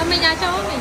mình nhà cho mình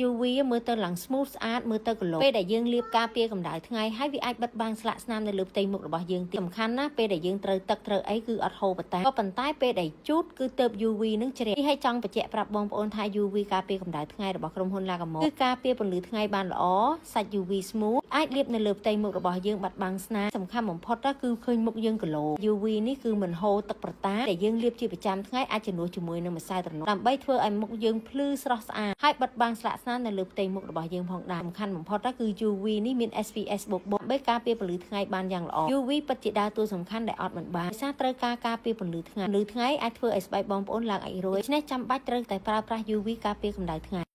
UV មើលទៅឡើង smooth ស្អាតមើលទៅកលោពេលដែលយើងលាបការពារកម្ដៅថ្ងៃហើយវាអាចបិទបាំងស្លាកស្នាមនៅលើផ្ទៃមុខរបស់យើងទីសំខាន់ណាពេលដែលយើងត្រូវទឹកត្រូវអីគឺអត់ហូរប៉ុន្តែពេលដែលជូតគឺទៅ UV នឹងជ្រះនេះឲ្យចង់បញ្ជាក់ប្រាប់បងប្អូនថា UV ការពារកម្ដៅថ្ងៃរបស់ក្រុមហ៊ុន Lagamo គឺការពារពន្លឺថ្ងៃបានល្អសាច់ UV smooth អាចលាបនៅលើផ្ទៃមុខរបស់យើងបាត់បាំងស្នាមសំខាន់បំផុតគឺឃើញមុខយើងកលោ UV នេះគឺមិនហូរទឹកប្រតាដែលយើងលាបជាប្រចាំថ្ងៃអាចជំនួសជាមួយនឹងម្សៅត្រណក់ដើម្បីធ្វើឲ្យមុខយើងភ្លឺស្រស់ស្អាតហើយបិទបាំងស្លាកស្នាមនៅលើផ្ទៃមុខរបស់យើងផងដែរសំខាន់បំផុតគឺ UV នេះមាន SPS បូកដើម្បីការពារពន្លឺថ្ងៃបានយ៉ាងល្អ UV ពិតជាដើរតួសំខាន់ដែលអត់មិនបានដោយសារត្រូវការពារពន្លឺថ្ងៃអាចធ្វើឲ្យស្បែកបងប្អូនឡើងអាចរួយដូច្នេះចាំបាច់ត្រូវតែប្រើប្រាស់ UV ការពារកម្ដៅថ្ងៃ